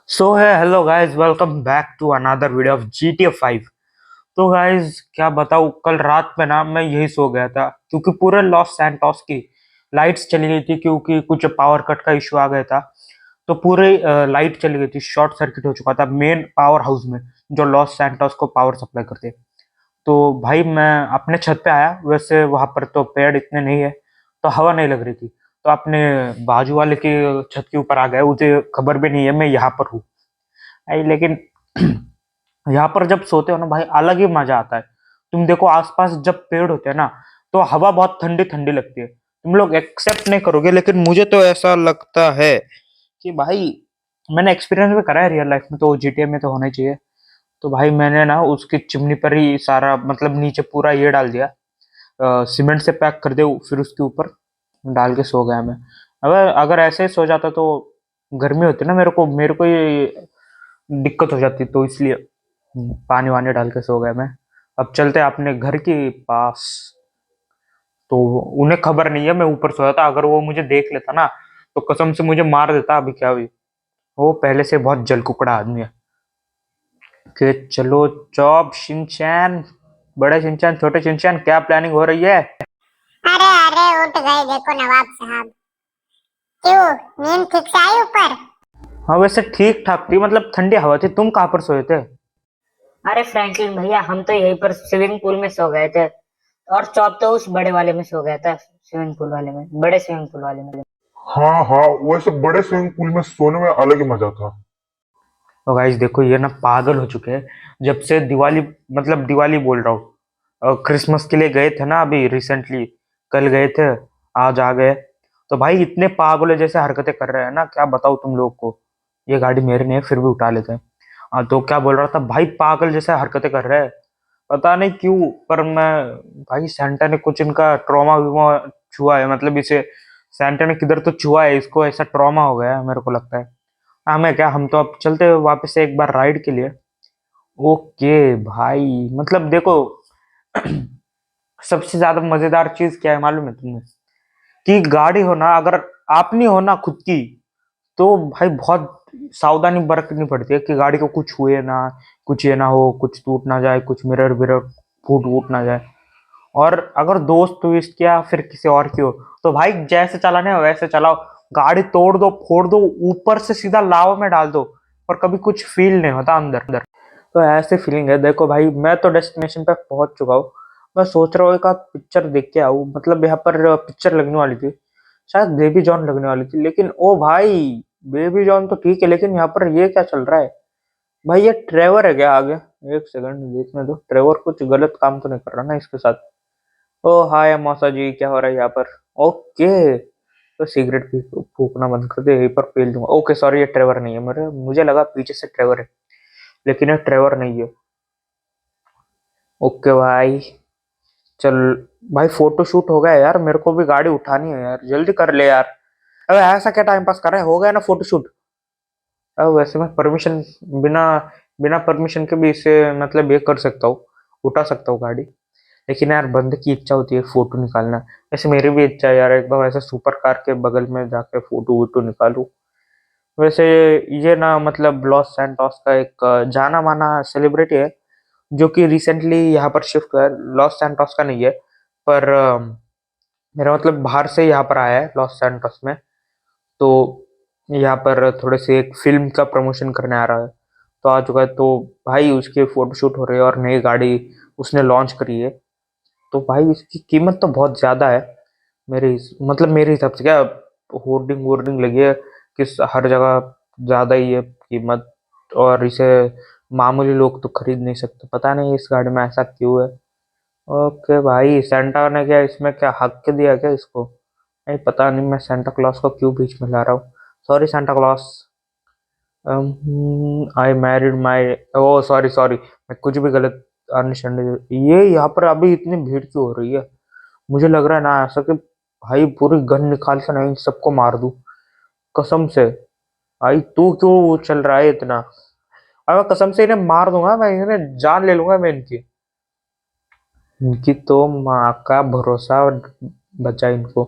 सो है hello guys, welcome back to another video of GTA 5। तो guys क्या बताऊँ, कल रात में ना मैं यही सो गया था क्योंकि पूरे लॉस सैंटोस की लाइट्स चली गई थी क्योंकि कुछ पावर कट का इशू आ गया था। तो पूरे लाइट चली गई थी, शॉर्ट सर्किट हो चुका था मेन पावर हाउस में जो लॉस सैंटोस को पावर सप्लाई करते। तो भाई मैं अपने छत पे आया, वैसे वहां पर तो पेड़ इतने नहीं है तो हवा नहीं लग रही थी। तो अपने बाजू वाले की छत के ऊपर आ गया, मुझे खबर भी नहीं है मैं यहाँ पर हूँ। भाई लेकिन यहाँ पर जब सोते हो ना भाई, अलग ही मजा आता है। तुम देखो आसपास जब पेड़ होते हैं ना, तो हवा बहुत ठंडी ठंडी लगती है। तुम लोग एक्सेप्ट नहीं करोगे लेकिन मुझे तो ऐसा लगता है कि भाई मैंने एक्सपीरियंस भी करा है रियल लाइफ में, तो GTA में तो होना ही चाहिए। तो भाई मैंने ना उसकी चिमनी पर ही सारा मतलब नीचे पूरा ये डाल दिया, सीमेंट से पैक कर दे, फिर उसके ऊपर डाल के सो गया मैं। अगर अगर ऐसे ही सो जाता तो गर्मी होती ना, मेरे को ये दिक्कत हो जाती, तो इसलिए पानी वानी डाल के सो गया मैं। अब चलते हैं अपने घर के पास। तो उन्हें खबर नहीं है मैं ऊपर सोया था, अगर वो मुझे देख लेता ना तो कसम से मुझे मार देता अभी क्या हुई। वो पहले से बहुत जलकुकड़ा आदमी है। कि चलो चौप शिनचैन, बड़े शिनचैन छोटे शिनचैन, क्या प्लानिंग हो रही है? अरे अरे उठ गए देखो नवाब साहब। क्यों नींद ठीक से आई ऊपर? हाँ वैसे ठीक ठाक थी, मतलब ठंडी हवा थी। तुम कहाँ पर सोए थे? अरे फ्रैंकलिन भैया, हम तो यहीं पर स्विमिंग पूल में सो गए थे। और चौप तो उस बड़े वाले में सो गया था, स्विमिंग पूल वाले में, बड़े स्विमिंग पूल वाले में। हाँ हाँ, वैसे बड़े स्विमिंग पूल में सोने में अलग ही मजा था। तो गाइस देखो ये ना पागल हो चुके हैं। जब से दिवाली, मतलब दिवाली बोल रहा हूँ, क्रिसमस के लिए गए थे ना अभी रिसेंटली, कल गए थे, आज आ गए। तो भाई इतने पागलों जैसे हरकतें कर रहे हैं ना, क्या बताऊँ तुम लोग को। ये गाड़ी मेरी नहीं है फिर भी उठा लेते हैं। तो क्या बोल रहा था भाई, पागल जैसे हरकतें कर रहे हैं, पता नहीं क्यों। पर मैं, भाई सेंटा ने कुछ इनका ट्रॉमा विमा छुआ है, मतलब इसे सेंटा ने किधर तो छुआ है, इसको ऐसा ट्रॉमा हो गया है मेरे को लगता है। हमें क्या, हम तो अब चलते हैं वापस से एक बार राइड के लिए। ओके भाई, मतलब देखो सबसे ज्यादा मजेदार चीज क्या है मालूम है तुम्हें? कि गाड़ी हो ना, अगर आपनी हो ना खुद की, तो भाई बहुत सावधानी बरतनी पड़ती है कि गाड़ी को कुछ हुए ना, कुछ ये ना हो, कुछ टूट ना जाए, कुछ मिरर विरर फूट वूट ना जाए। और अगर दोस्त ट्विस्ट या फिर किसी और की हो, तो भाई जैसे चलाने हो वैसे चलाओ। गाड़ी तोड़ दो फोड़ दो, ऊपर से सीधा लाव में डाल दो, और कभी कुछ फील नहीं होता अंदर अंदर। तो ऐसे फीलिंग है। देखो भाई मैं तो डेस्टिनेशन पे पहुंच चुका हूँ। मैं सोच रहा हूँ एक आध पिक्चर देख के आऊँ, मतलब यहाँ पर पिक्चर लगने वाली थी, शायद बेबी जॉन लगने वाली थी। लेकिन ओ भाई, बेबी जॉन तो ठीक है लेकिन यहाँ पर ये क्या चल रहा है? भाई ये ट्रेवर है क्या आगे? एक सेकंड देखने दो, ट्रेवर कुछ गलत काम तो नहीं कर रहा ना इसके साथ? ओ हाय मौसा जी, क्या हो रहा है यहाँ पर? ओके, तो सिगरेट भी फूकना बंद कर दे, यहीं पर पेल दूंगा। ओके सॉरी, ये ट्रेवर नहीं है, मेरे मुझे लगा पीछे से ट्रेवर है, लेकिन ये ट्रेवर नहीं है। ओके भाई, चल। भाई फोटो शूट हो गया यार, मेरे को भी गाड़ी उठानी है यार, जल्दी कर ले यार। अबे ऐसा क्या टाइम पास कर रहा है, हो गया ना फोटो शूट। अब वैसे मैं परमिशन, बिना बिना परमिशन के भी इसे मतलब ये कर सकता हूँ, उठा सकता हूँ गाड़ी। लेकिन यार बंदे की इच्छा होती है फोटो निकालना। वैसे मेरी भी इच्छा है यार, एक बार ऐसे सुपर कार के बगल में जाके फोटो वोटो निकालूं। वैसे ये ना मतलब लॉस सैंटोस का एक जाना माना सेलिब्रिटी है, जो कि रिसेंटली यहाँ पर शिफ्ट हुआ है। लॉस सैंटोस का नहीं है, पर मेरा मतलब बाहर से यहाँ पर आया है लॉस सैंटोस में। तो यहाँ पर थोड़े से एक फिल्म का प्रमोशन करने आ रहा है, तो आ चुका है। तो भाई उसके फोटोशूट हो रहे हैं और नई गाड़ी उसने लॉन्च करी है। तो भाई इसकी कीमत तो बहुत ज्यादा है, मतलब मेरे हिसाब से। क्या होर्डिंग वोर्डिंग लगी है कि हर जगह ज्यादा ही है कीमत, और इसे मामूली लोग तो खरीद नहीं सकते। पता नहीं इस गाड़ी में ऐसा क्यों है। ओके भाई, सेंटा ने क्या इसमें क्या हक के दिया क्या इसको? नहीं पता नहीं, मैं सेंटा क्लॉज को क्यों बीच में ला रहा हूँ। Sorry Santa Claus, I married my, oh sorry sorry, मैं कुछ भी गलत अंडरस्टैंड। ये यहाँ पर अभी इतनी भीड़ क्यों हो रही है? मुझे लग रहा है ना ऐसा कि भाई पूरी गन निकाल के नहीं सबको मार दूं, कसम से। भाई तू क्यों चल रहा है इतना? अगर कसम से इन्हें मार दूंगा मैं, इन्हें जान ले लूंगा मैं इनकी। इनकी तो माँ का भरोसा बचा इनको।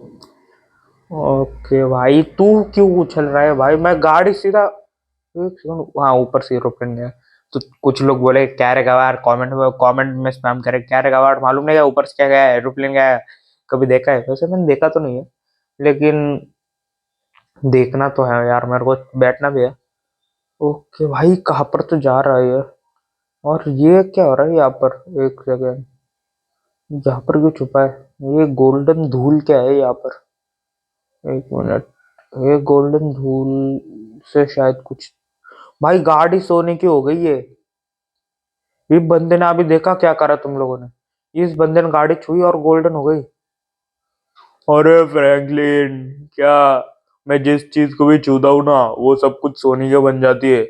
ओके भाई, तू क्यों उछल रहा है भाई? मैं गाड़ी सीधा एक सेकंड, हाँ ऊपर से एरोप्लेन गया। तो कुछ लोग बोले क्या रे गवार, कमेंट में स्पैम करे क्या रे गवार, मालूम नहीं है ऊपर से क्या गया है, एरोप्लेन गया है, कभी देखा है? वैसे मैंने देखा तो नहीं है, लेकिन देखना तो है यार, मेरे को बैठना भी है। ओके भाई, कहाँ पर तो जा रहा है ये? और ये क्या हो रहा है यहाँ पर? एक सेकेंड, यहाँ पर क्यों छुपा है ये? गोल्डन धूल क्या है यहाँ पर? एक मिनट, ये गोल्डन धूल से शायद कुछ। भाई गाड़ी सोने की हो गई है। ये बंदे ने अभी देखा क्या करा तुम लोगों ने? इस बंदे ने गाड़ी छुई और गोल्डन हो गई। अरे फ्रैंकलिन, क्या मैं जिस चीज को भी छूता हूँ ना वो सब कुछ सोने के बन जाती है,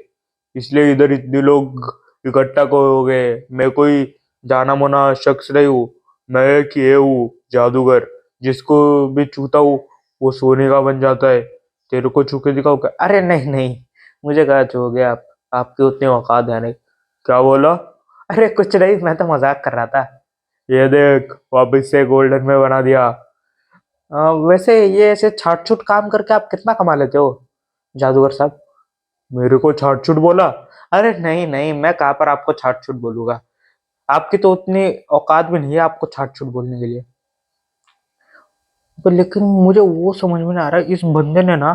इसलिए इधर इतने लोग इकट्ठा को हो गए। मैं कोई जाना माना शख्स नहीं हूँ, मैं एक ये हूँ जादूगर, जिसको भी छूता हूँ वो सोने का बन जाता है। तेरे को छू के दिखाओ क्या? अरे नहीं नहीं, मुझे कहा छू गया आप, आपकी उतनी औकात है नहीं। क्या बोला? अरे कुछ नहीं, मैं तो मजाक कर रहा था। ये देख, वापिस से गोल्डन में बना दिया। वैसे ये ऐसे छाट छूट काम करके आप कितना कमा लेते हो जादूगर साहब? मेरे को छाट छूट बोला? अरे नहीं नहीं, मैं कहाँ पर आपको छाट छूट बोलूंगा, आपकी तो उतनी औकात भी नहीं है आपको छाट छूट बोलने के लिए। तो लेकिन मुझे वो समझ में नहीं आ रहा इस बंदे ने ना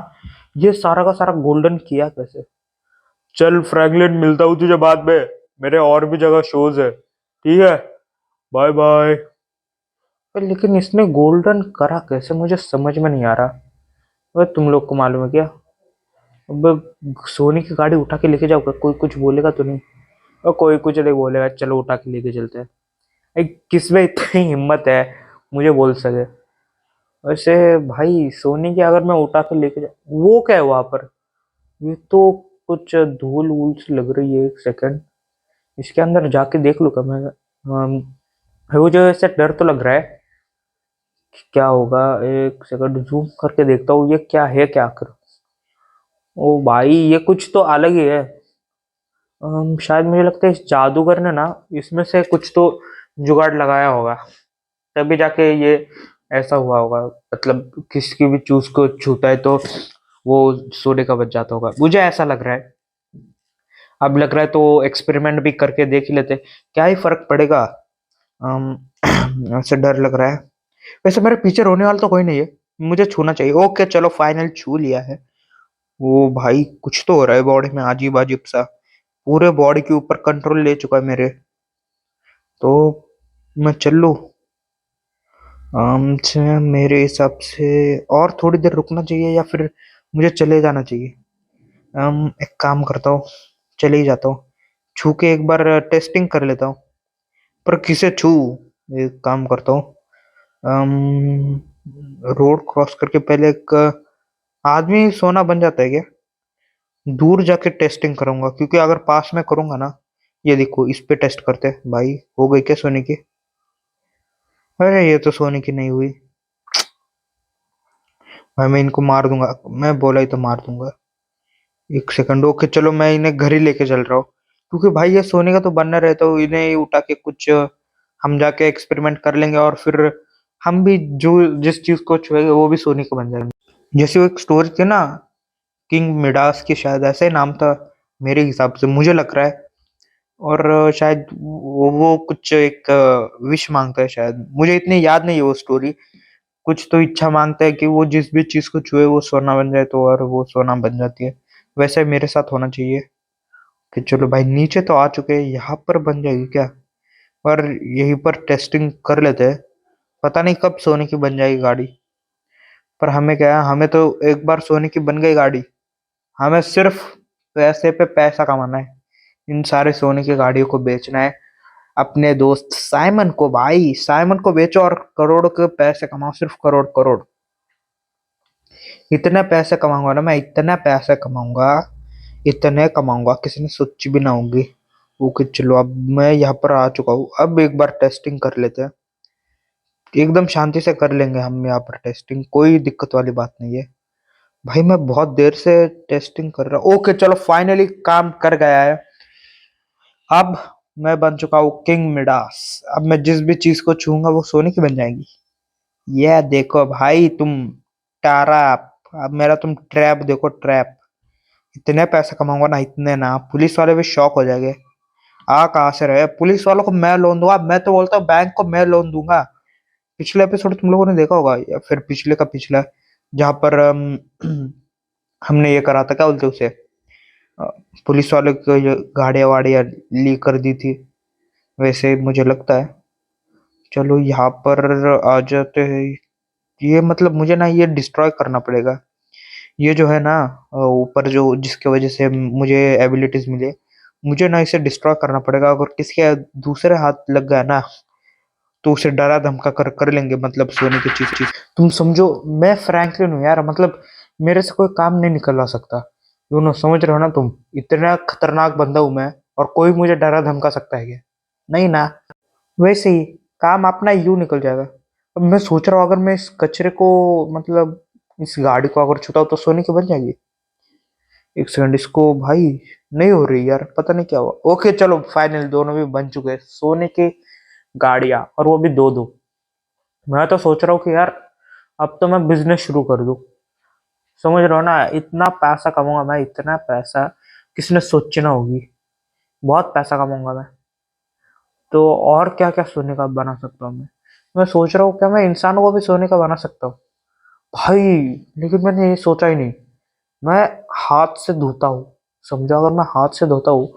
ये सारा का सारा गोल्डन किया कैसे। चल फ्रैंकलिन, मिलता हूँ तुझे बाद में, मेरे और भी जगह शोज है, ठीक है? Bye bye. लेकिन इसने गोल्डन करा कैसे, मुझे समझ में नहीं आ रहा। अबे तुम लोग को मालूम है क्या? अब सोने की गाड़ी उठा के लेके जाओगे, कोई कुछ बोलेगा तो नहीं? और कोई कुछ नहीं बोलेगा, चलो उठा के लेके चलते हैं। किसमें इतनी हिम्मत है मुझे बोल सके? वैसे भाई सोने की अगर मैं उठा के लेके जा, वो क्या है वहां पर? ये तो कुछ धूल वूल सी लग रही है। एक सेकंड, इसके अंदर जाके देख लूँ क्या मैं? वो जो ऐसे डर तो लग रहा है कि क्या होगा। एक सेकंड जूम करके देखता हूँ, ये क्या है क्या आखिर? ओ भाई, ये कुछ तो अलग ही है। शायद मुझे लगता है इस जादूगर ने ना इसमें से कुछ तो जुगाड़ लगाया होगा, तभी जाके ये ऐसा हुआ होगा। मतलब किसी भी चूज को छूता है तो वो सोने का बच जाता होगा, मुझे ऐसा लग रहा है। अब लग रहा है तो एक्सपेरिमेंट भी करके देख ही लेते, क्या ही फर्क पड़ेगा। ऐसे डर लग रहा है। वैसे मेरे पीछे रोने वाला तो कोई नहीं है, मुझे छूना चाहिए। ओके चलो, फाइनल छू लिया है। ओ भाई, कुछ तो हो रहा है बॉडी में अजीब अजीब सा, पूरे बॉडी के ऊपर कंट्रोल ले चुका है मेरे। तो मैं चल लूँ? अच्छा, मेरे हिसाब से और थोड़ी देर रुकना चाहिए या फिर मुझे चले जाना चाहिए? एक काम करता हूँ, चले ही जाता हूँ, छू के एक बार टेस्टिंग कर लेता हूँ। पर किसे छू? एक काम करता हूँ, रोड क्रॉस करके पहले एक आदमी सोना बन जाता है क्या? दूर जाके टेस्टिंग करूंगा, क्योंकि अगर पास में करूंगा ना, ये देखो इस पे टेस्ट करते हैं। भाई हो गई क्या सोने की? अरे ये तो सोने की नहीं हुई। भाई मैं इनको मार दूंगा, मैं बोला ही तो मार दूंगा। एक सेकंड, ओके चलो मैं इन्हें घर ही लेके चल रहा हूँ, क्योंकि भाई ये सोने का तो बनना रहता हूँ, इन्हें ही उठा के कुछ हम जाके एक्सपेरिमेंट कर लेंगे और फिर हम भी जो जिस चीज को छुएंगे वो भी सोने का बन जाएंगे। जैसे वो एक स्टोरी थी ना, किंग मिडास की, शायद ऐसा ही नाम था मेरे हिसाब से, मुझे लग रहा है। और शायद वो कुछ एक विश मांगता है शायद, मुझे इतनी याद नहीं है वो स्टोरी। कुछ तो इच्छा मांगता है कि वो जिस भी चीज को छुए वो सोना बन जाए, तो और वो सोना बन जाती है। वैसे मेरे साथ होना चाहिए। कि चलो भाई, नीचे तो आ चुके हैं, यहाँ पर बन जाएगी क्या? और यहीं पर टेस्टिंग कर लेते हैं, पता नहीं कब सोने की बन जाएगी गाड़ी। पर हमें क्या है, हमें तो एक बार सोने की बन गई गाड़ी, हमें सिर्फ पैसे पे पैसा कमाना है, इन सारे सोने की गाड़ियों को बेचना है अपने दोस्त साइमन को। भाई साइमन को बेचो और करोड़ के पैसे कमाओ, सिर्फ करोड़ करोड़। इतने पैसे कमाऊंगा ना मैं, इतने पैसे कमाऊंगा, इतने कमाऊंगा किसी ने सोची भी ना होगी। ओके चलो, अब मैं यहाँ पर आ चुका हूँ, अब एक बार टेस्टिंग कर लेते हैं। एकदम शांति से कर लेंगे हम यहाँ पर टेस्टिंग, कोई दिक्कत वाली बात नहीं है। भाई मैं बहुत देर से टेस्टिंग कर रहा हूँ। ओके चलो, फाइनली काम कर गया है। अब मैं बन चुका हूँ किंग मिडास। अब मैं जिस भी चीज को छूंगा वो सोने की बन जाएगी। यह देखो भाई तुम, ट्रैप, अब मेरा तुम ट्रैप देखो, ट्रैप। इतने पैसे कमाऊंगा ना, इतने ना, पुलिस वाले भी शॉक हो जाएंगे। आ कहाँ से रहे पुलिस वालों को, मैं लोन दूंगा। मैं तो बोलता हूँ बैंक को मैं लोन दूंगा। पिछले एपिसोड तुम लोगों ने देखा होगा, या फिर पिछले का पिछला, जहाँ पर हमने ये करा था, क्या बोलते उसे, अ, पुलिस वाले को ये गाड़ियां वाड़ियां ली कर दी थी, वैसे ही मुझे लगता है। चलो यहाँ पर आ जाते हैं। ये मतलब मुझे ना ये डिस्ट्रॉय करना पड़ेगा। ये जो है ना, ऊपर जो जिसके वजह से मुझे एबिलिटीज मिले, मुझे ना इसे डिस्ट्रॉय करना पड़ेगा। अगर किसी दूसरे हाथ लग गया ना, तो उसे डरा धमका कर कर लेंगे, मतलब सोने की चीज चीज। तुम समझो, मैं फ्रैंकलिन हूँ यार, मतलब मेरे से कोई काम नहीं निकलवा सकता। यू नो, समझ रहे हो ना तुम? इतना खतरनाक बंदा हूं मैं, और कोई मुझे डरा धमका सकता है क्या? नहीं ना। वैसे ही काम अपना यूं निकल जाएगा। अब मैं सोच रहा हूँ, अगर मैं इस कचरे को, मतलब इस गाड़ी को अगर छुटाऊं तो सोने की बन जाएगी। एक सेकंड, इसको भाई, नहीं हो रही यार, पता नहीं क्या हुआ। ओके चलो, फाइनल दोनों भी बन चुके हैं सोने की गाड़ियां, और वो भी दो दो। मैं तो सोच रहा हूँ कि यार, अब तो मैं बिजनेस शुरू कर दूं। समझ रहा हो ना, इतना पैसा कमाऊंगा मैं, इतना पैसा किसने सोची ना होगी। बहुत पैसा कमाऊंगा मैं। तो और क्या क्या सोने का बना सकता हूँ मैं सोच रहा हूँ, क्या मैं इंसानों को भी सोने का बना सकता हूँ भाई? लेकिन मैंने ये सोचा ही नहीं। मैं हाथ से धोता हूँ, समझो, अगर मैं हाथ से धोता हूँ,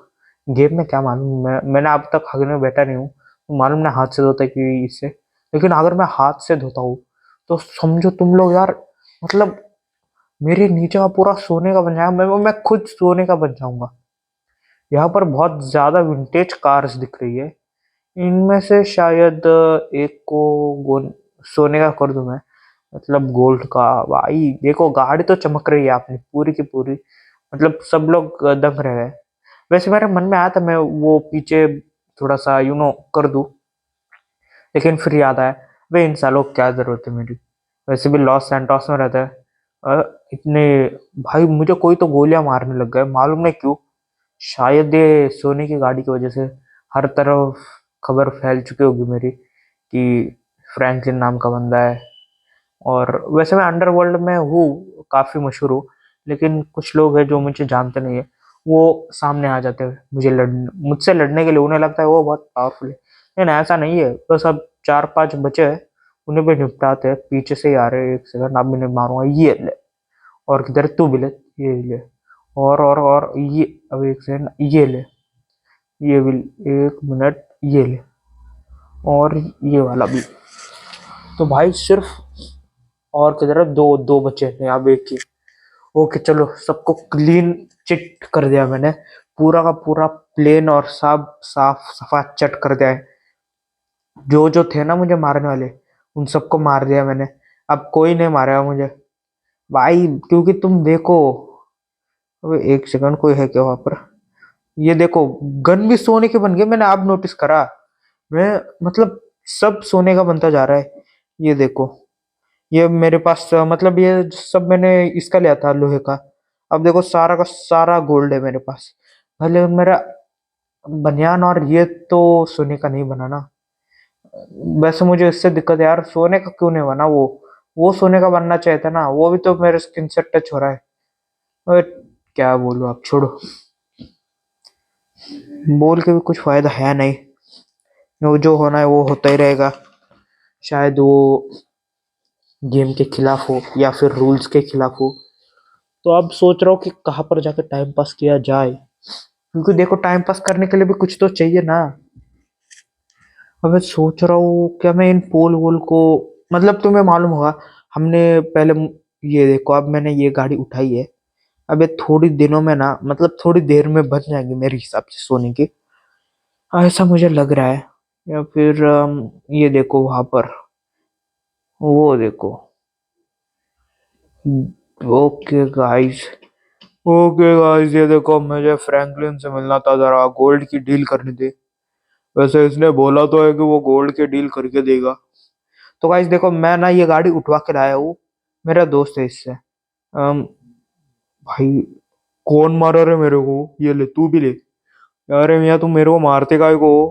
गेम में क्या मालूम, मैंने अब तक हगने में बैठा नहीं हूँ, तो मालूम मैं हाथ से धोता है कि इससे। लेकिन अगर मैं हाथ से धोता हूँ, तो समझो तुम लोग यार, मतलब मेरे नीचे का पूरा सोने का बन जाएगा। मैं खुद सोने का बन जाऊंगा। यहाँ पर बहुत ज्यादा विंटेज कार्स दिख रही है। इनमें से शायद एक को सोने का कर दूं मैं, मतलब गोल्ड का। भाई देखो, गाड़ी तो चमक रही है अपनी पूरी की पूरी, मतलब सब लोग दंग रह गए। वैसे मेरे मन में आया था मैं वो पीछे थोड़ा सा कर दूं, लेकिन फिर याद आया, वे इन सालों को क्या जरूरत है मेरी? वैसे भी लॉस सैंटोस में रहता है। इतने, भाई मुझे कोई तो गोलियां मारने लग गए, मालूम नहीं क्यों। शायद ये सोने की गाड़ी की वजह से हर तरफ खबर फैल चुकी होगी मेरी, कि फ्रैंकलिन नाम का बंदा है। और वैसे मैं अंडरवर्ल्ड में हूँ, काफी मशहूर हूँ, लेकिन कुछ लोग हैं जो मुझे जानते नहीं है, वो सामने आ जाते हैं मुझसे लड़ने के लिए। उन्हें लगता है वो बहुत पावरफुल है, लेकिन ऐसा नहीं है। बस अब चार पांच बचे हैं, उन्हें भी निपटाते हैं। पीछे से ही आ रहे हैं, एक सेकंड, अब मैंने मारूंगा, ये ले। और किधर तू भी ले, ये ले। और ये, अब एक सेकंड, ये ले, ये भी, एक मिनट, ये ले, और ये वाला भी। तो भाई सिर्फ, और किधर है, दो दो बचे हैं, अब एक ही। ओके चलो, सबको क्लीन चिट कर दिया मैंने, पूरा का पूरा प्लेन और साफ साफ सफा चट कर दिया है। जो जो थे ना मुझे मारने वाले, उन सबको मार दिया मैंने। अब कोई नहीं मारेगा मुझे भाई, क्योंकि तुम देखो। अबे एक सेकंड, कोई है क्या वहां पर? ये देखो, गन भी सोने के बन गए, मैंने अब नोटिस करा। मैं, मतलब सब सोने का बनता जा रहा है। ये देखो, ये मेरे पास मतलब ये सब मैंने इसका लिया था, लोहे का। अब देखो, सारा का सारा गोल्ड है मेरे पास। भले मेरा बनियान और ये तो सोने का नहीं बना ना। वैसे मुझे इससे दिक्कत है यार, सोने का क्यों नहीं बना वो सोने का बनना चाहिए था ना, वो भी तो मेरे स्किन से टच हो रहा है। अरे क्या बोलूं, आप छोड़ो, बोल के भी कुछ फायदा है नहीं। वो जो होना है वो होता ही रहेगा। शायद वो गेम के खिलाफ हो, या फिर रूल्स के खिलाफ हो। तो अब सोच रहा हूँ कि कहाँ पर जाकर टाइम पास किया जाए, क्योंकि देखो, टाइम पास करने के लिए भी कुछ तो चाहिए ना। अब मैं सोच रहा हूँ, क्या मैं इन पोल वोल को, मतलब तुम्हें मालूम होगा, हमने पहले, ये देखो, अब मैंने ये गाड़ी उठाई है। अब ये थोड़ी दिनों में ना, मतलब थोड़ी देर में बन जाएंगे मेरे हिसाब से सोने की, ऐसा मुझे लग रहा है। या फिर ये देखो वहां पर, वो देखो। ओके गाइस, ये देखो, मुझे फ्रैंकलिन से मिलना था, जरा गोल्ड की डील करनी थी। वैसे इसने बोला तो है कि वो गोल्ड की डील करके देगा। तो गाइस देखो, मैं ना ये गाड़ी उठवा के लाया हूँ, मेरा दोस्त है इससे। भाई कौन मारा रे मेरे को? ये ले, तू भी ले। अरे मियाँ, तुम मेरे को मारते काय को?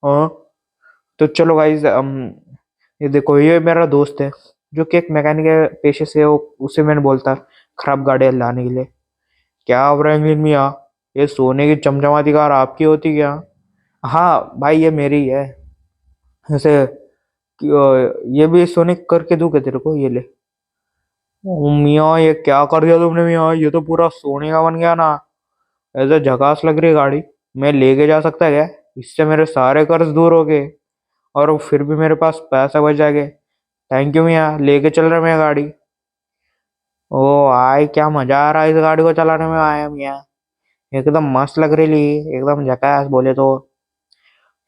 हाँ। तो चलो गाइस, ये देखो, ये मेरा दोस्त है, जो कि एक मैकेनिक है पेशे से। वो उसे मैंने बोलता खराब गाड़ियां लाने के लिए। क्या फ्रैंकलिन मिया, ये सोने की चमचमाती कार आपकी होती क्या? हाँ भाई, ये मेरी है। ऐसे ये भी सोने की करके दूं क्या तेरे को? ये ले। ओ मियाँ, ये क्या कर दिया तुमने मियाँ? ये तो पूरा सोने का बन गया ना। ऐसे झकास लग रही है गाड़ी। मैं लेके जा सकता है क्या? इससे मेरे सारे कर्ज दूर हो गए और फिर भी मेरे पास पैसा बच जाएगा। थैंक यू मियाँ, लेके चल रहा मैं गाड़ी। ओ आय, क्या मजा आ रहा है इस गाड़ी को चलाने में आया मियाँ। एकदम मस्त लग रही ली, एकदम झकास बोले तो।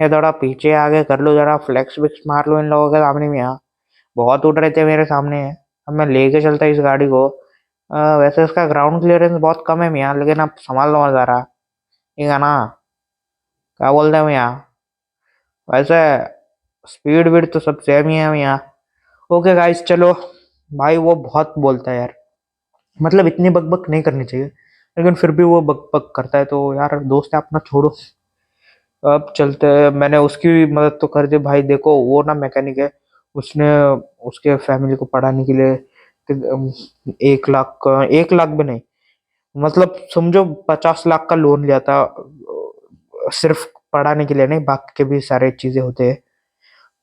ये थोड़ा पीछे आगे कर लो, जरा फ्लेक्स विक्स मार लो इन लोगों के सामने मियाँ। बहुत उड़ रहे थे मेरे सामने। अब मैं लेके चलता इस गाड़ी को। वैसे इसका ग्राउंड क्लियरेंस बहुत कम है मियाँ, लेकिन अब संभाल लो जरा। ठीक है ना? क्या बोलते हैं मियाँ? वैसे स्पीड वीड तो सब सेम ही है मियाँ। ओके गाइस, चलो। भाई वो बहुत बोलता है यार, मतलब इतनी बकबक नहीं करनी चाहिए, लेकिन फिर भी वो बकबक करता है, तो यार दोस्त है अपना, छोड़ो। अब चलते हैं। मैंने उसकी भी मदद तो कर दी भाई। देखो वो ना मैकेनिक है। उसने उसके फैमिली को पढ़ाने के लिए 1 लाख का, 1 लाख भी नहीं, मतलब समझो 50 लाख का लोन लिया था। सिर्फ पढ़ाने के लिए नहीं, बाकी के भी सारे चीजें होते हैं।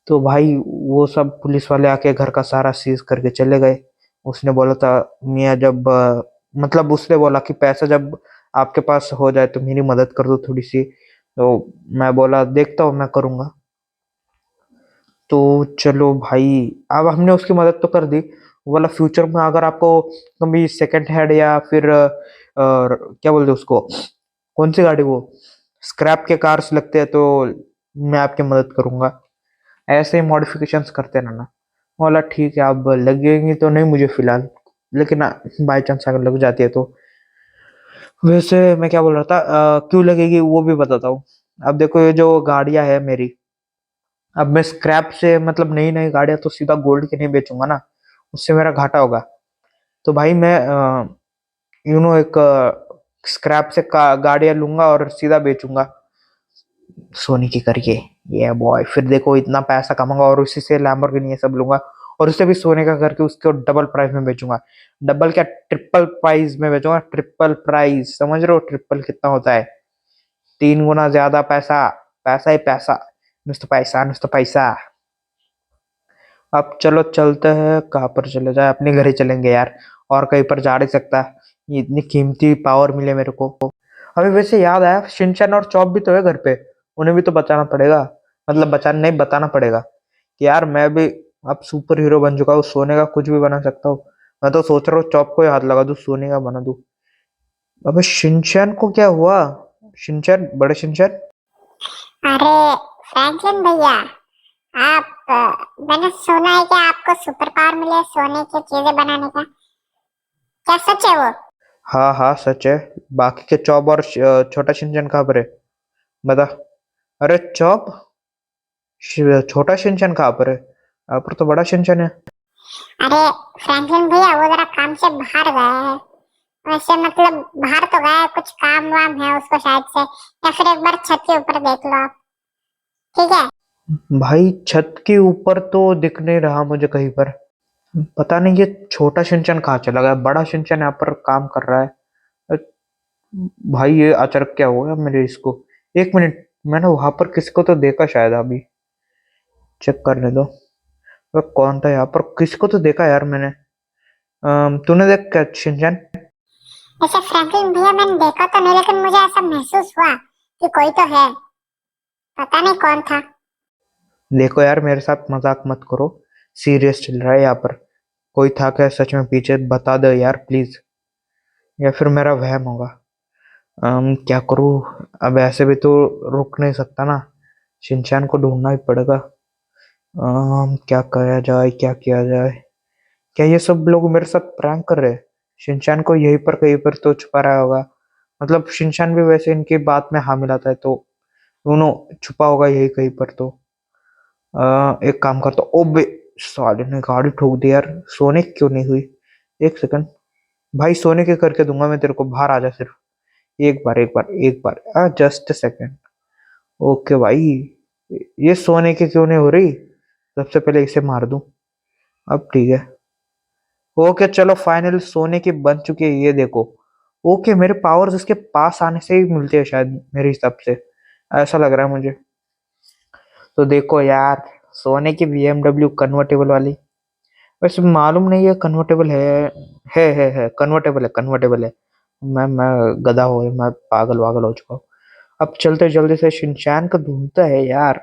तो भाई वो सब पुलिस वाले आके घर का सारा सीज करके चले गए। उसने बोला था मियाँ, जब मतलब उसने बोला कि पैसा जब आपके पास हो जाए तो मेरी मदद कर दो थोड़ी सी। तो मैं बोला देखता हूँ, मैं करूंगा। तो चलो भाई, अब हमने उसकी मदद तो कर दी। वो बोला फ्यूचर में अगर आपको कभी सेकंड हैंड या फिर क्या बोलते हैं उसको, कौन सी गाड़ी वो, स्क्रैप के कार्स लगते हैं तो मैं आपकी मदद करूंगा। ऐसे ही मॉडिफिकेशंस करते रहना। बोला ठीक है, अब लगेंगी तो नहीं मुझे फिलहाल, लेकिन बाई चांस अगर लग जाती है तो। वैसे मैं क्या बोल रहा था, क्यों लगेगी वो भी बताता हूँ। अब देखो ये जो गाड़ियां है मेरी, अब मैं स्क्रैप से मतलब नई नई गाड़ियां तो सीधा गोल्ड की नहीं बेचूंगा ना, उससे मेरा घाटा होगा। तो भाई मैं एक स्क्रैप से गाड़ियां लूंगा और सीधा बेचूंगा सोनी की करके। ये बॉय, फिर देखो इतना पैसा कमाऊंगा और उसी से लैम्बोर्गिनी ये सब लूंगा, और उससे भी सोने का करके उसको डबल प्राइस में बेचूंगा। डबल क्या, ट्रिपल प्राइस में बेचूंगा। ट्रिपल प्राइस, समझ रहे हो ट्रिपल कितना होता है? 3 गुना ज्यादा पैसा। पैसा ही पैसा, नुस्त पैसा नुस्त पैसा। अब चलो चलते हैं, कहाँ पर चले जाए? अपने घर ही चलेंगे यार, और कहीं पर जा नहीं सकता। ये इतनी कीमती पावर मिले मेरे को। अभी वैसे याद आया, शिनचैन और चॉप भी तो है घर पे, उन्हें भी तो बचाना पड़ेगा। मतलब बचाना नहीं, बताना पड़ेगा कि यार मैं भी अब सुपर हीरो बन चुका हूँ, सोने का कुछ भी बना सकता हूँ। मैं तो सोच रहा हूँ चॉप को ही हाथ लगा दूं, सोने का बना दूं। अबे शिनचैन को क्या हुआ? शिनचैन, बड़े शिनचैन। अरे फ्रैंकलिन भैया, मैंने सुना है कि आपको सुपर पावर मिले है सोने की चीजें बनाने का। क्या सच है वो? हाँ हाँ सच है। बाकी के चॉप और छोटा शिनचैन कहाँ पर है? बता। अरे चॉप, छोटा शिनचैन कहाँ पर है? यहाँ पर तो बड़ा शिनचैन है। अरे फ्रैंकलिन भैया, वो जरा काम से बाहर गया है। वैसे मतलब बाहर तो गया है, कुछ काम वाम है उसको शायद से, या फिर एक बार छत के ऊपर देख लो आप। ठीक है। भाई छत के ऊपर तो दिख नहीं रहा मुझे कहीं पर। पता नहीं ये छोटा शिनचैन कहाँ चला गया, बड़ा शिनचैन यहाँ पर काम कर रहा है। अ, भाई ये अचानक क्या हुआ मेरे इसको? 1 मिनट, मैंने वहां पर किसी को तो देखा शायद, अभी चेक करने दो। वह कौन था यहाँ पर? किसको तो देखा यार मैंने। तूने देख क्या शिनचैन? वैसे फ्रैंकलिन भैया, मैंने देखा तो नहीं, लेकिन मुझे ऐसा महसूस हुआ कि कोई तो है। पता नहीं कौन था। देखो यार, मेरे साथ मजाक मत करो, सीरियस चल रहा है यहाँ पर। कोई था क्या सच में पीछे? बता दो यार प्लीज, या फिर मेरा वहम होगा। क्या करूँ? अब ऐसे भी तो रुक नहीं सकता ना, शिनचैन को ढूंढना ही पड़ेगा। क्या किया जाए, क्या किया जाए? क्या ये सब लोग मेरे साथ प्रैंक कर रहे हैं? शिनचैन को यहीं पर कहीं पर तो छुपा रहा होगा। मतलब शिनचैन भी वैसे इनकी बात में हाँ मिलाता है, तो दोनों छुपा होगा यही कहीं पर तो। एक काम करता हूँ। ओबे, साले ने गाड़ी ठोक दी यार। सोने की क्यों नहीं हुई? 1 सेकंड भाई, सोने के करके दूंगा मैं तेरे को, बाहर आ जा सिर्फ। एक बार एक बार एक बार, जस्ट सेकंड। ओके भाई, ये सोने की क्यों नहीं हो रही? सबसे पहले इसे मार दूं। अब ठीक है। ओके चलो, फाइनल सोने की बन चुकी है, ये देखो। ओके, मेरे पावर्स उसके पास आने से ही मिलते हैं शायद, मेरे हिसाब से ऐसा लग रहा है मुझे। तो देखो यार, सोने की BMW कन्वर्टेबल वाली, वैसे मालूम नहीं है कन्वर्टेबल है कन्वर्टेबल है, कन्वर्टेबल है। मैं गधा हो, मैं पागल वागल हो चुका हूँ। अब चलते जल्दी से, शिनचैन को ढूंढता है यार।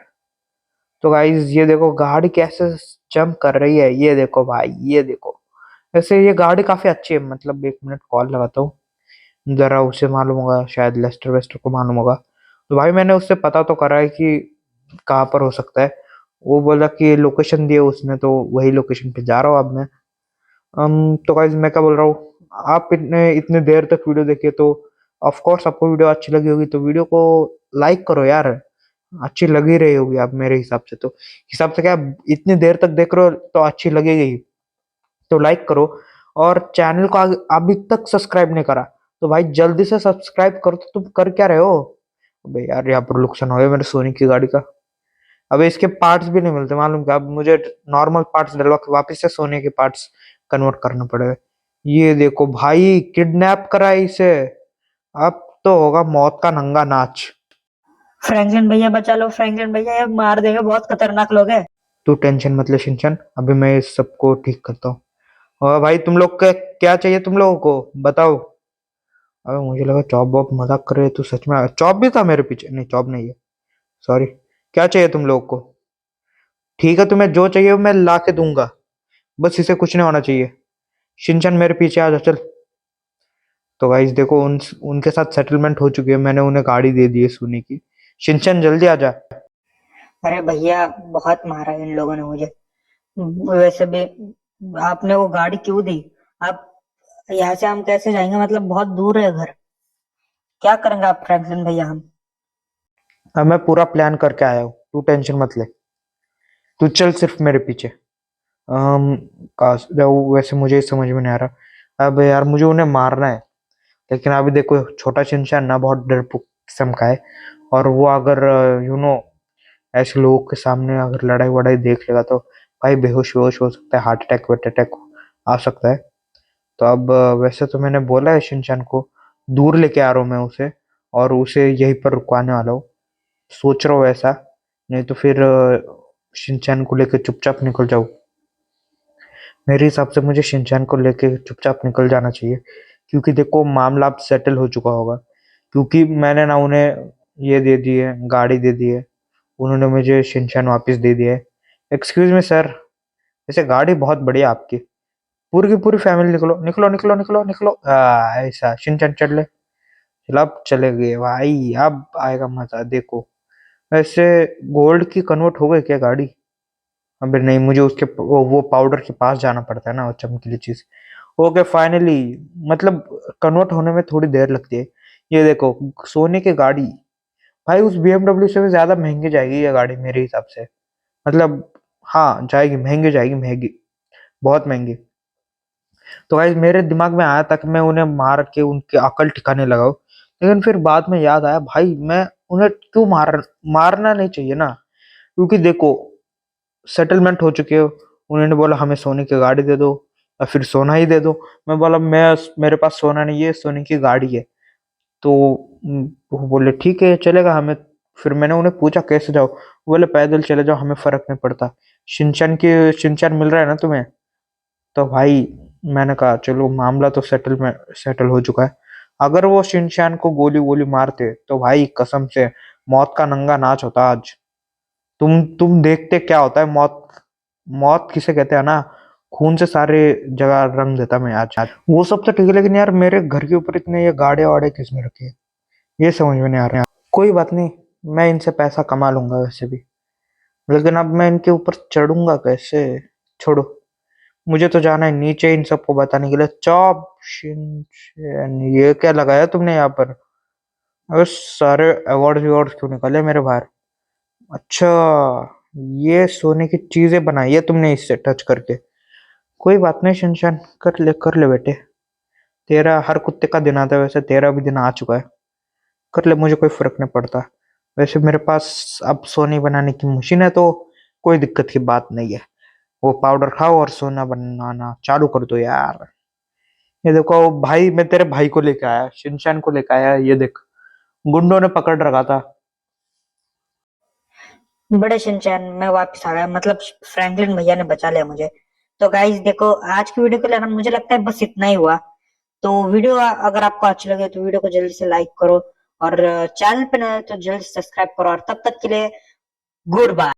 तो गाइस ये देखो गाड़ी कैसे जंप कर रही है, ये देखो भाई, ये देखो। वैसे ये गाड़ी काफी अच्छी है, मतलब 1 मिनट कॉल लगाता हूँ, जरा उसे मालूम होगा, शायद लेस्टर वेस्टर को मालूम होगा। तो भाई मैंने उससे पता तो करा है कि कहाँ पर हो सकता है। वो बोला कि लोकेशन दिया उसने, तो वही लोकेशन पे जा रहा हूँ अब मैं। तो गाइस मैं क्या बोल रहा हूँ, आप इतने इतने देर तक वीडियो देखे तो ऑफ कोर्स आपको वीडियो अच्छी लगी होगी, तो वीडियो को लाइक करो यार। अच्छी लग ही रही होगी आप मेरे हिसाब से क्या, इतनी देर तक देख रहे हो तो अच्छी लगेगी ही। तो लाइक करो, और चैनल को अभी तक सब्सक्राइब नहीं करा तो भाई जल्दी से सब्सक्राइब करो। तो तुम कर क्या रहे हो? अबे यार, यहाँ पर नुकसान हो गया मेरे सोनी की गाड़ी का। अबे इसके पार्ट्स भी नहीं मिलते मालूम क्या, अब मुझे नॉर्मल पार्ट्स डलवा के वापस से सोने के पार्ट्स कन्वर्ट करना पड़ेगा। ये देखो भाई, किडनैप करा है इसे। अब तो होगा मौत का नंगा नाच। फ्रैंकलिन भैया बचा लो, फ्रैंकलिन भैया ये मार देंगे, बहुत खतरनाक लोग है। तू टेंशन मत ले शिनचैन, अभी मैं इस सबको ठीक करता हूँ। और भाई तुम लोग के क्या चाहिए, तुम लोगों को बताओ। अबे मुझे लगा चॉप वॉप मजाक कर रहे, तू सच में चॉप भी था मेरे पीछे? नहीं, चॉप नहीं है, सॉरी। क्या चाहिए तुम लोगों को? ठीक है, तुम्हें जो चाहिए वो मैं ला के दूंगा, बस इसे कुछ नहीं होना चाहिए। शिनचैन मेरे पीछे आ जा, चल। तो गाइस देखो, उनके साथ सेटलमेंट हो चुकी है, मैंने उन्हें गाड़ी दे दी है सोने की। शिनचैन जल्दी आ जा। अरे भैया बहुत मारा इन लोगों ने मुझे। वैसे भी आपने वो गाड़ी क्यों दी? आप यहाँ से हम कैसे जाएंगे, मतलब बहुत दूर है घर। क्या करेंगे आप फ्रैंकलिन भैया हम? अब मैं पूरा प्लान करके आया हूँ, तू टेंशन मत ले। तू चल सिर्फ मेरे पीछे। अम, वैसे मुझे ही समझ में नहीं आ रहा। अब यार मुझे उन्हें मारना है, लेकिन अभी देखो छोटा शिनचैन ना बहुत डरपोक किस्म का है, और वो अगर ऐसे लोगों के सामने अगर लड़ाई वड़ाई देख लेगा तो भाई बेहोश वेहोश हो सकता है, हार्ट अटैक वार्ट अटैक आ सकता है। तो अब वैसे तो मैंने बोला है शिनचैन को, दूर लेके आ रहा हूँ मैं उसे, और उसे यहीं पर रुकवाने वाला हूँ। सोच रहा हूँ ऐसा, नहीं तो फिर शिनचैन को लेकर चुपचाप निकल जाऊँ। मेरे हिसाब से मुझे शिनचैन को लेके चुपचाप निकल जाना चाहिए, क्योंकि देखो मामला अब सेटल हो चुका होगा, क्योंकि मैंने ना उन्हें ये दे दी है, गाड़ी दे दी है, उन्होंने मुझे शिनचैन वापस दे दिया है। एक्सक्यूज मी सर, वैसे गाड़ी बहुत बढ़िया आपकी, पूरी की पूरी फैमिली निकलो निकलो निकलो निकलो निकलो। ऐसा शिनचैन चढ़ ले। चलो अब चले गए भाई, अब आएगा मजा देखो। वैसे गोल्ड की कन्वर्ट हो गई क्या गाड़ी? अबे नहीं, मुझे उसके वो पाउडर के पास जाना पड़ता है ना, वो चमकीली चीज। ओके फाइनली, मतलब कन्वर्ट होने में थोड़ी देर लगती है। ये देखो सोने की गाड़ी, भाई उस BMW से भी ज्यादा महंगी जाएगी ये गाड़ी मेरे हिसाब से। मतलब हाँ जाएगी, महंगी जाएगी, महंगी, बहुत महंगी। तो भाई मेरे दिमाग में आया था कि मैं उन्हें मार के उनकी अकल ठिकाने लगाऊं, लेकिन फिर बाद में याद आया भाई मैं उन्हें क्यों मारना नहीं चाहिए ना, क्योंकि देखो सेटलमेंट हो चुके हो। उन्होंने बोला हमें सोने की गाड़ी दे दो, या फिर सोना ही दे दो। मैं बोला मैं, मेरे पास सोना नहीं है, सोने की गाड़ी है। तो वो बोले ठीक है चलेगा हमें। फिर मैंने उन्हें पूछा कैसे जाओ, वो बोले पैदल चले जाओ, हमें फर्क नहीं पड़ता। शिनचैन मिल रहा है ना तुम्हें? तो भाई मैंने कहा चलो मामला तो सेटल हो चुका है। अगर वो शिनचैन को गोली वोली मारते तो भाई कसम से मौत का नंगा नाच होता आज। तुम देखते क्या होता है, मौत, मौत किसे कहते हैं ना, खून से सारे जगह रंग देता मैं आज आज। वो सब तो ठीक है, लेकिन यार मेरे घर के ऊपर इतने ये गाड़े वाड़े किसने रखे हैं, ये समझ में नहीं आ रहा है। कोई बात नहीं, मैं इनसे पैसा कमा लूंगा वैसे भी, लेकिन अब मैं इनके ऊपर चढ़ूंगा कैसे? छोड़ो, मुझे तो जाना है नीचे इन सबको बताने के लिए। चॉप शिनचैन, ये क्या लगाया तुमने यहाँ पर? अबे सारे अवार्ड अवार्ड क्यों निकाले मेरे बाहर? अच्छा, ये सोने की चीजें बनाई है तुमने इससे टच करके। कोई बात नहीं शिनचैन, कर ले बेटे, तेरा हर कुत्ते का दिन आता है, वैसे तेरा भी दिन आ चुका है। कर ले, मुझे कोई फर्क नहीं पड़ता। वैसे मेरे पास अब सोने बनाने की मशीन है, तो कोई दिक्कत की बात नहीं है। वो पाउडर खाओ और सोना बनाना चालू कर दो यार। ये देखो भाई, मैं तेरे भाई को लेके आया, शिनचैन को लेके आया। ये देख, गुंडों ने पकड़ रखा था। बड़े शिनचैन, मैं वापस आ गया, मतलब फ्रैंकलिन भैया ने बचा लिया मुझे। तो गाइस देखो, आज की वीडियो के लिए मुझे लगता है बस इतना ही हुआ। तो वीडियो अगर आपको अच्छी लगे तो वीडियो को जल्दी से लाइक करो, और चैनल पे नए हो तो जल्दी सब्सक्राइब करो, और तब तक के लिए गुड बाय।